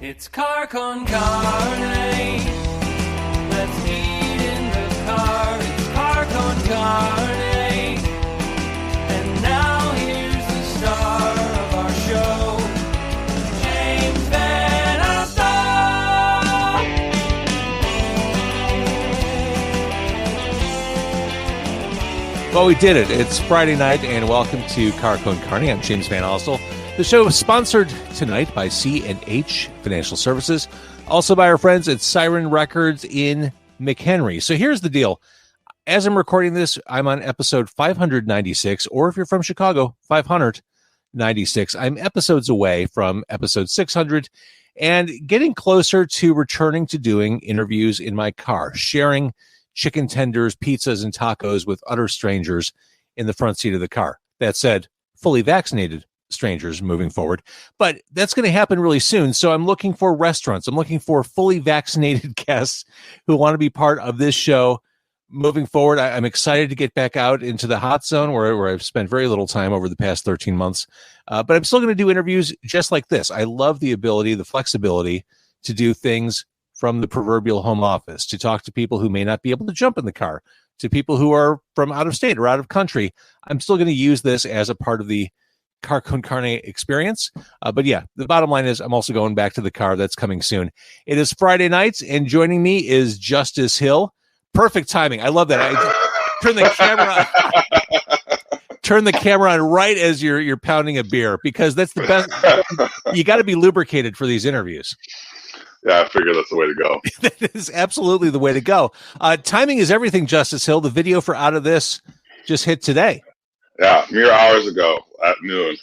It's car con carne. Let's eat in the car. It's car con carne. And now here's the star of our show, James Van Alstyne. Well, we did it. It's Friday night, and welcome to Car con Carne. I'm James Van Alstyne. The show is sponsored tonight by C&H Financial Services, also by our friends at Siren Records in McHenry. So here's the deal. As I'm recording this, I'm on episode 596, or if you're from Chicago, 596. I'm episodes away from episode 600 and getting closer to returning to doing interviews in my car, sharing chicken tenders, pizzas, and tacos with utter strangers in the front seat of the car. That said, fully vaccinated strangers moving forward, but that's going to happen really soon. So I'm looking for restaurants. I'm looking for fully vaccinated guests who want to be part of this show moving forward. I'm excited to get back out into the hot zone where I've spent very little time over the past 13 months. But I'm still going to do interviews just like this. I love the ability, the flexibility to do things from the proverbial home office, to talk to people who may not be able to jump in the car, to people who are from out of state or out of country. I'm still going to use this as a part of the Car con Carne experience. But yeah, the bottom line is I'm also going back to the car. That's coming soon. It is Friday night, and joining me is Justice Hill. Perfect timing. I love that. I turn the camera on right as you're pounding a beer, because that's the best. You got to be lubricated for these interviews. Yeah, I figure that's the way to go. That is absolutely the way to go. Timing is everything, Justice Hill. The video for Outta This just hit today. Yeah, mere hours ago at noon.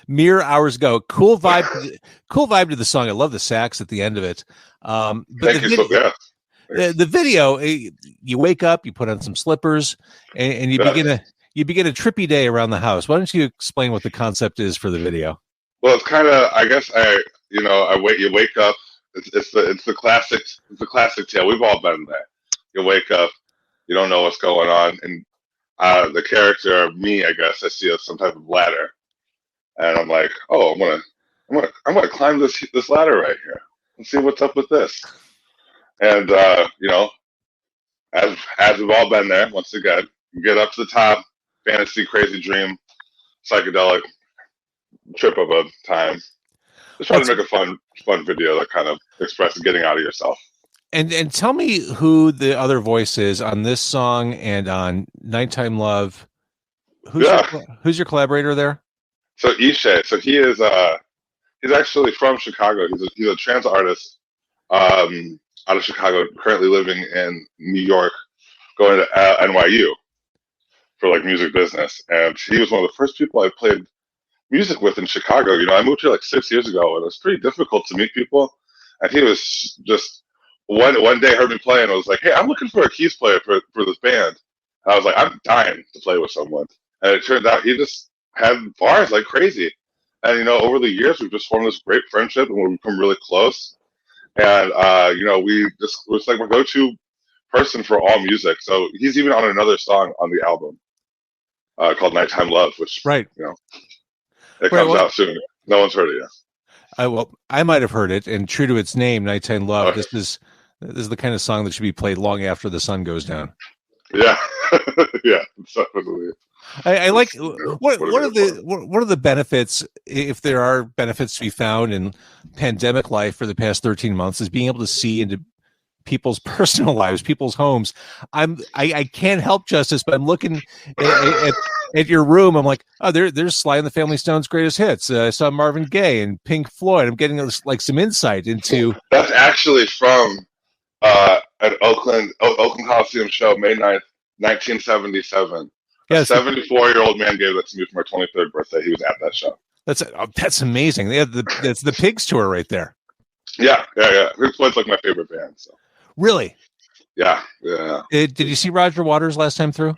Mere hours ago. Cool vibe. Cool vibe to the song. I love the sax at the end of it. But the video, you wake up, you put on some slippers, and you begin a trippy day around the house. Why don't you explain what the concept is for the video? Well, it's kind of, I guess you wake up. It's the classic tale. We've all been there. You wake up, you don't know what's going on, and the character, me, I guess, I see some type of ladder, and I'm like, oh, I'm gonna climb this ladder right here and see what's up with this. And as we've all been there, once again, you get up to the top, fantasy, crazy dream, psychedelic trip of a time. Just trying to make a fun video that kind of expresses getting out of yourself. And tell me who the other voice is on this song and on Nighttime Love. Who's your collaborator there? So Ishay. So he's actually from Chicago. He's a trans artist out of Chicago, currently living in New York, going to NYU for like music business. And he was one of the first people I played music with in Chicago. I moved here like 6 years ago, and it was pretty difficult to meet people. And he was just one day heard me play and was like, hey, I'm looking for a keys player for this band. And I was like, I'm dying to play with someone. And it turned out he just had bars like crazy. And, over the years, we've just formed this great friendship, and we've become really close. And, it's like my go-to person for all music. So he's even on another song on the album called Nighttime Love, which, right. It comes out soon. No one's heard it yet. I might have heard it, and true to its name, Nighttime Love. Okay. This is the kind of song that should be played long after the sun goes down. Yeah, yeah, definitely. I like what are the benefits, if there are benefits to be found in pandemic life for the past 13 months, is being able to see into people's personal lives, people's homes. I can't help, Justice, but I'm looking at your room. I'm like, oh, there's Sly and the Family Stone's greatest hits. I saw Marvin Gaye and Pink Floyd. I'm getting like some insight into. That's actually from an Oakland Coliseum show, May 9th, 1977. Yes. A 74-year-old man gave that to me for my 23rd birthday. He was at that show. That's amazing. That's the Pigs tour right there. Yeah. Pink Floyd's like my favorite band. So. Really? Yeah. Did you see Roger Waters last time through?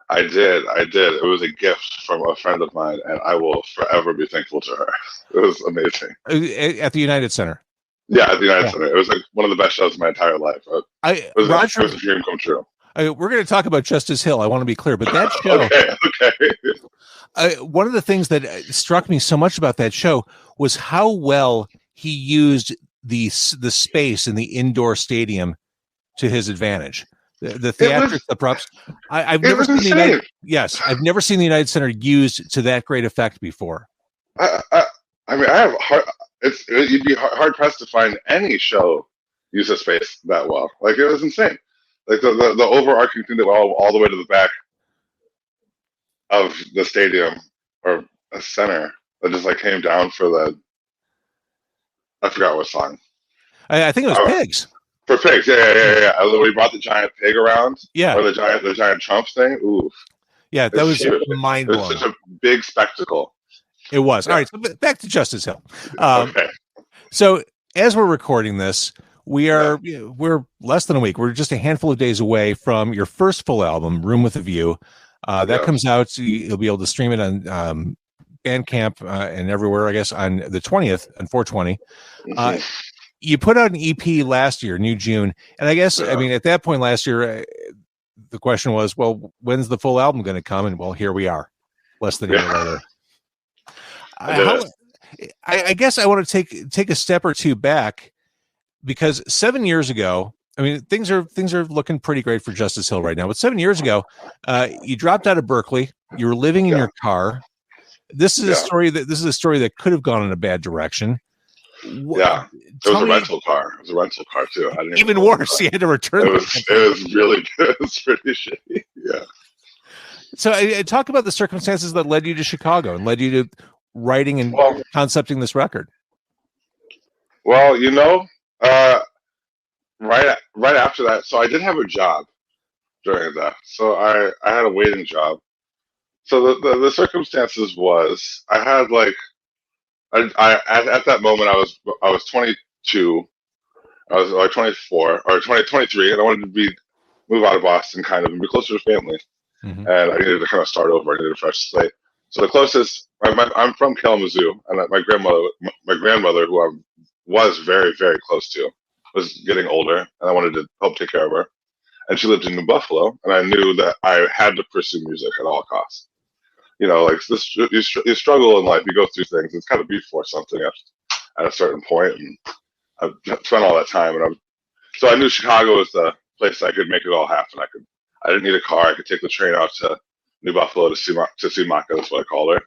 I did. It was a gift from a friend of mine, and I will forever be thankful to her. It was amazing. At the United Center? Yeah, at the United Center. It was like one of the best shows of my entire life. It was a dream come true. We're going to talk about Justice Hill. I want to be clear, but that show. Okay. One of the things that struck me so much about that show was how well he used the space in the indoor stadium to his advantage. The theatrics, the props. I've never seen the I've never seen the United Center used to that great effect before. I mean, you'd be hard pressed to find any show use a space that well. Like, it was insane. Like the overarching thing that went all the way to the back of the stadium or a center that just like came down for I forgot what song. I think it was Pigs. For Pigs, yeah. We brought the giant pig around. Yeah. Or the giant Trump thing. Ooh. Yeah, that was mind blowing. It was such a big spectacle. It was. Yeah. All right, so back to Justice Hill. Okay. So as we're recording this, we're less than a week. We're just a handful of days away from your first full album, Room with a View. That comes out. So you'll be able to stream it on Bandcamp and everywhere, I guess, on the 20th, on 420. Mm-hmm. You put out an EP last year, New June. And I guess, I mean, at that point last year, the question was, well, when's the full album going to come? And, well, here we are, less than a year later. I guess I want to take a step or two back, because 7 years ago, I mean, things are looking pretty great for Justice Hill right now. But 7 years ago, you dropped out of Berklee. You were living in your car. This is a story that could have gone in a bad direction. Yeah, it was a rental car. It was a rental car too. Even worse, you had to return. It was really good. It was pretty shitty. Yeah. So, talk about the circumstances that led you to Chicago and led you to writing and concepting this record. Well, right after that, so I did have a job during that. So I had a waiting job. So the circumstances was I had like. At that moment I was 22. I was like 24 or 23, and I wanted to move out of Boston kind of and be closer to family. Mm-hmm. And I needed to kind of start over. I needed a fresh slate. So the closest I'm from Kalamazoo, and my grandmother, who I was very, very close to, was getting older, and I wanted to help take care of her. And she lived in New Buffalo, and I knew that I had to pursue music at all costs. Like this, you struggle in life. You go through things. It's got to be for something at a certain point. And I've spent all that time, so I knew Chicago was the place I could make it all happen. I didn't need a car. I could take the train out to New Buffalo to see Maka. That's what I call her.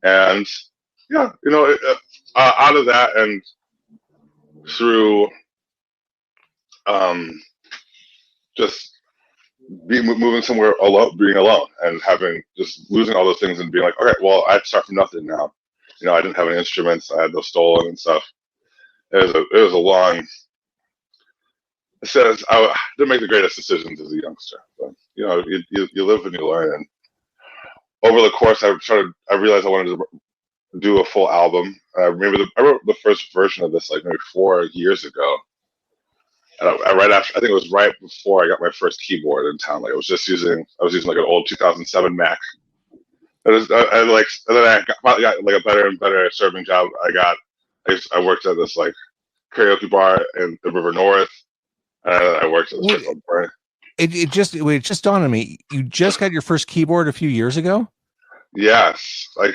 And yeah, out of that and through just moving somewhere alone, being alone, and just losing all those things and being like, all right, well, I have to start from nothing now. I didn't have any instruments. I had those stolen and stuff. It was a long. It says I didn't make the greatest decisions as a youngster, but you live and you learn. And over the course, I realized I wanted to do a full album. I wrote the first version of this like maybe 4 years ago. And I think it was right before I got my first keyboard in town. Like I was using like an old 2007 Mac. And then I finally got like a better and better serving job. I worked at this like karaoke bar in the River North, and I worked at this bar. It just dawned on me. You just got your first keyboard a few years ago? Yes. Like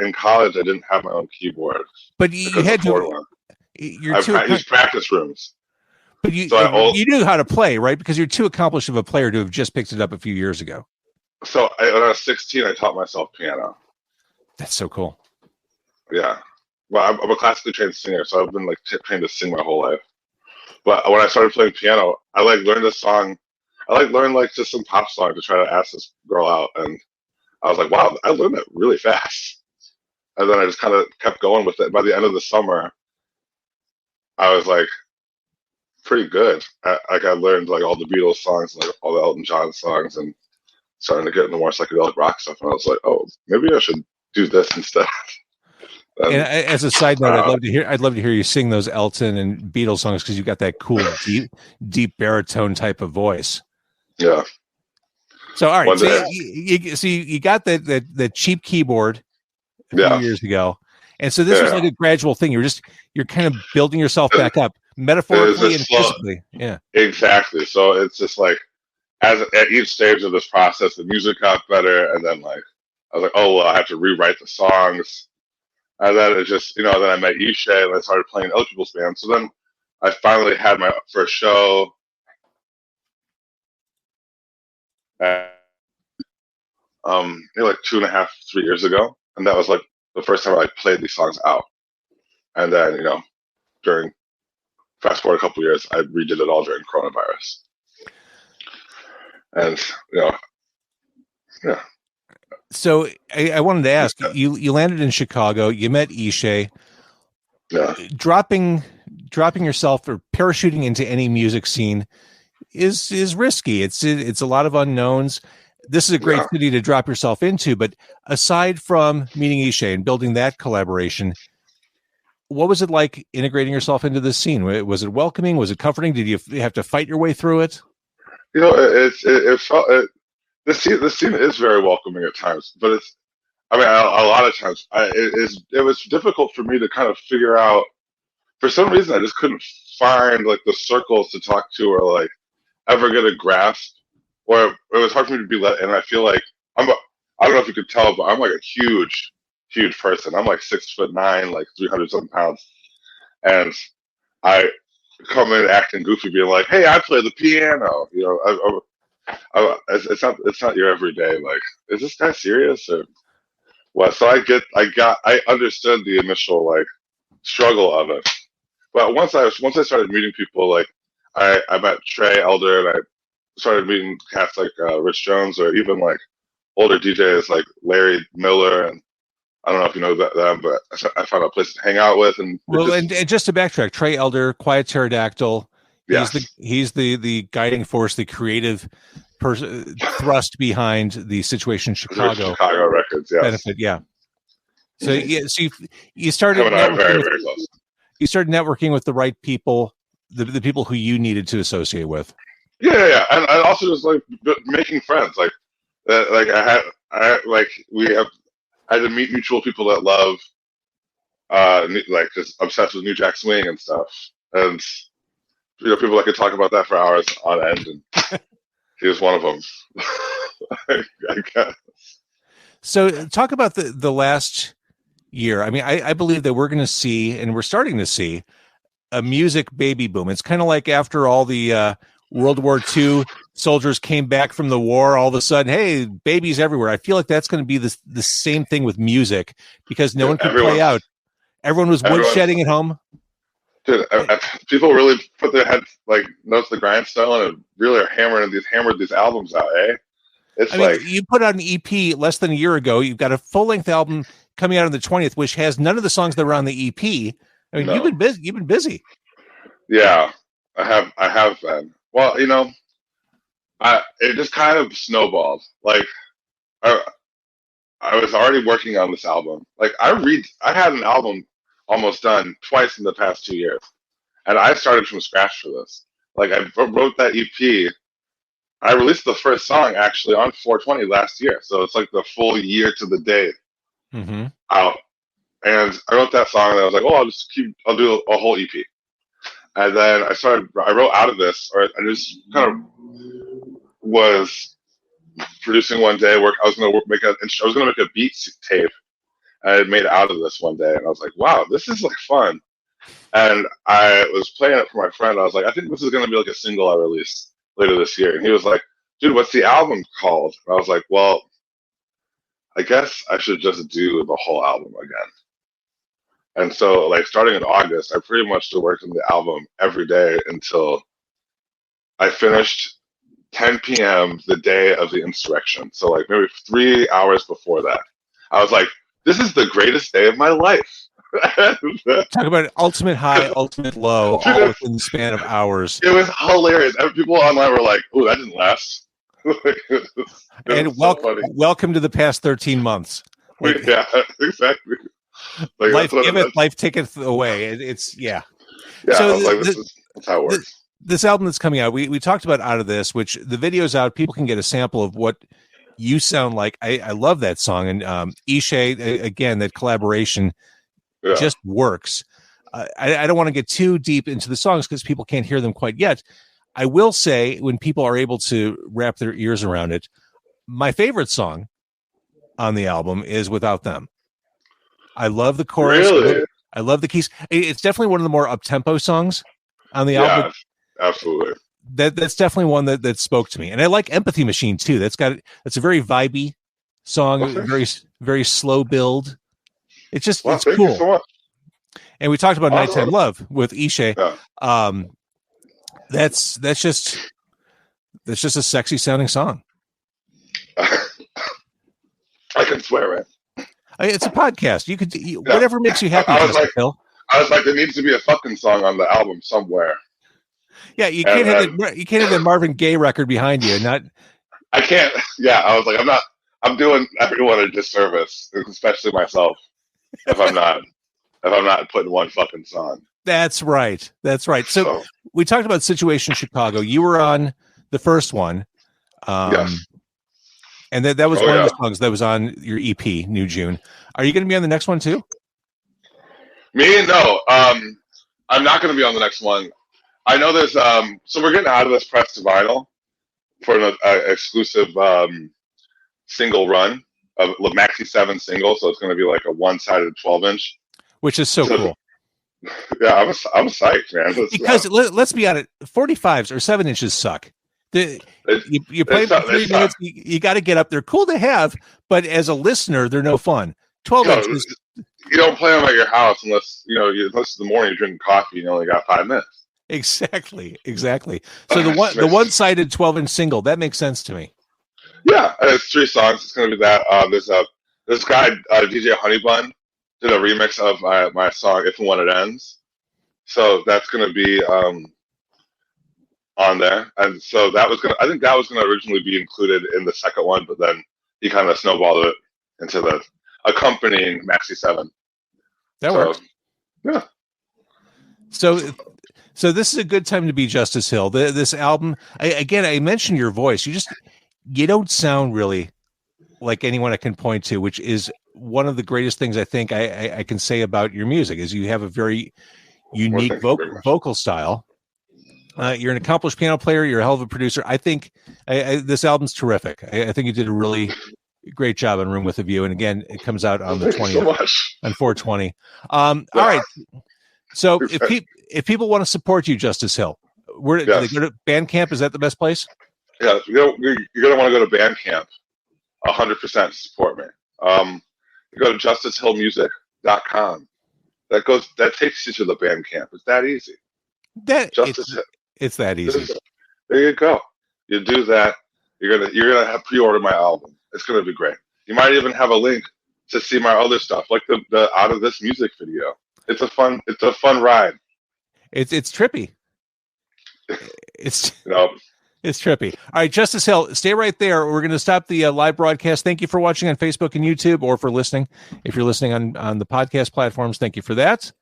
in college, I didn't have my own keyboard. But you had to. I used practice rooms. But you knew how to play, right? Because you're too accomplished of a player to have just picked it up a few years ago. So when I was 16, I taught myself piano. That's so cool. Yeah. Well, I'm a classically trained singer, so I've been like trained to sing my whole life. But when I started playing piano, I learned a song. I learned just some pop song to try to ask this girl out, and I was like, wow, I learned that really fast. And then I just kind of kept going with it. By the end of the summer, I was like pretty good. I learned like all the Beatles songs, like all the Elton John songs, and starting to get into more psychedelic rock stuff. And I was like, oh, maybe I should do this instead. And as a side note, I'd love to hear you sing those Elton and Beatles songs, because you got that cool deep baritone type of voice. Yeah. So all right, so you got that cheap keyboard a few years ago, and so this was like a gradual thing. You're kind of building yourself back up, metaphorically and physically. Yeah, exactly. So it's just like at each stage of this process, the music got better, and then like I was like, oh well, I have to rewrite the songs, and then it just then I met Ishay and I started playing other people's bands. So then I finally had my first show. Maybe like 2.5, 3 years ago, and that was like the first time I like played these songs out. And then during fast forward a couple years, I redid it all during coronavirus. And yeah. So I wanted to ask you landed in Chicago. You met Ishay. Yeah. Dropping yourself or parachuting into any music scene is risky. It's a lot of unknowns. This is a great city to drop yourself into, but aside from meeting Ishay and building that collaboration, what was it like integrating yourself into the scene? Was it welcoming? Was it comforting? Did you have to fight your way through it? It felt the scene is very welcoming at times, but a lot of times it was difficult for me to kind of figure out. For some reason, I just couldn't find like the circles to talk to or like ever get a grasp. Or it was hard for me to be let in. I feel like I don't know if you could tell, but I'm like a huge person. I'm like 6'9", like 300 something pounds, and I come in acting goofy, being like, "Hey, I play the piano." It's not your everyday. Like, is this guy serious or what? So I understood the initial like struggle of it, but once I started meeting people, like I met Trey Elder, and I started meeting cats like Rich Jones, or even like older DJs like Larry Miller, and I don't know if you know them, but I found a place to hang out with. And just to backtrack, Trey Elder, Quiet Pterodactyl, he's the guiding force, the creative thrust behind the Situation in Chicago Records, yes. Benefit, yeah. So you started very, very close. You started networking with the right people, the people who you needed to associate with. Yeah, and also just like making friends, like I had to meet mutual people that love, like just obsessed with New Jack Swing and stuff, and people that could talk about that for hours on end, and he was one of them. I guess. So talk about the last year. I mean, I believe that we're going to see, and we're starting to see, a music baby boom. It's kind of like after all the World War II soldiers came back from the war, all of a sudden, hey, babies everywhere. I feel like that's going to be the same thing with music, because no one could play out. Everyone was woodshedding at home. Dude, people really put their heads like nose to the grindstone and really are hammered these albums out, eh? I mean, you put out an EP less than a year ago. You've got a full length album coming out on the 20th, which has none of the songs that were on the EP. I mean, you've been busy. You've been busy. Yeah, I have been. Well, it just kind of snowballed. Like, I was already working on this album. Like, I had an album almost done twice in the past 2 years, and I started from scratch for this. Like, I wrote that EP. I released the first song actually on 4/20 last year, so it's like the full year to the day out. And I wrote that song, and I was like, "Oh, I'll do a whole EP." And then I wrote Outta This, or I just kind of was producing one day. I was gonna make a beat tape, and I made Outta This one day, and I was like, "Wow, this is like fun." And I was playing it for my friend. I was like, "I think this is gonna be like a single I release later this year." And he was like, "Dude, what's the album called?" And I was like, "Well, I guess I should just do the whole album again." And so, like, starting in August, I pretty much worked on the album every day until I finished 10 p.m. the day of the insurrection. So, like, maybe 3 hours before that, I was like, "This is the greatest day of my life." Talk about ultimate high, ultimate low, all within the span of hours. It was hilarious. People online were like, "Oh, that didn't last." And welcome to the past 13 months. Like, yeah, exactly. Like, life giveth, life taketh away. It's Yeah, so that's how it works. This album that's coming out, we talked about Outta This, which the video's out. People can get a sample of what you sound like. I love that song. And Ishay, again, that collaboration just works. I don't want to get too deep into the songs because people can't hear them quite yet. I will say, when people are able to wrap their ears around it, my favorite song on the album is Without Them. I love the chorus. Really? I love the keys. It's definitely one of the more up-tempo songs. on the Yeah, album. absolutely. That's definitely one that spoke to me. And I like Empathy Machine too. That's a very vibey song, Okay. very, very slow build. It's just, Well, it's thank cool. you so much. And we talked about Awesome. Nighttime Love with Ishe. Yeah. That's just a sexy sounding song. I can swear it. It's a podcast. You could whatever makes you happy. I was like, Phil. there needs to be a fucking song on the album somewhere. Yeah, you can't have that Marvin Gaye record behind you. Not. I can't. Yeah, I was like, I'm doing everyone a disservice, especially myself, if I'm not putting one fucking song. That's right. So we talked about Situation Chicago. You were on the first one. Yes. And that was one of the songs that was on your EP, New June. Are you going to be on the next one too? Me? No. I'm not going to be on the next one. I know there's so we're getting out of this press to vinyl for an exclusive single run of Maxi 7 single, so it's going to be like a one-sided 12-inch, which is so cool. Yeah, I'm psyched, man. Because let's be honest, 45s or 7 inches suck. You play for 3 minutes, you got to get up. They're cool to have, but as a listener, they're no fun. 12 inches. You don't play them at your house unless unless in the morning you're drinking coffee and you only got 5 minutes. Exactly. So the one-sided 12-inch single, that makes sense to me. Yeah, it's 3 songs. It's going to be that. There's this guy DJ Honeybun did a remix of my song "If and When It Ends," so that's going to be on there. And so I think that was going to originally be included in the second one, but then he kind of snowballed it into the accompanying Maxi 7. That works. Yeah. So this is a good time to be Justice Hill. This album, I mentioned your voice. You don't sound really like anyone I can point to, which is one of the greatest things I think I can say about your music is you have a very unique vocal style. You're an accomplished piano player. You're a hell of a producer. I think this album's terrific. I think you did a really great job on Room with a View. And again, it comes out on the 20th on 420. All right. So if people want to support you, Justice Hill, do they go to Bandcamp? Is that the best place? Yeah, you're going to want to go to Bandcamp. 100% support me. You go to justicehillmusic.com. That takes you to the Bandcamp. It's that easy. It's that easy. There you go. You do that. You're gonna have pre-order my album. It's gonna be great. You might even have a link to see my other stuff, like the Outta This music video. It's a fun ride. It's trippy. It's It's trippy. All right, Justice Hill, stay right there. We're going to stop the live broadcast. Thank you for watching on Facebook and YouTube, or for listening. If you're listening on the podcast platforms, thank you for that.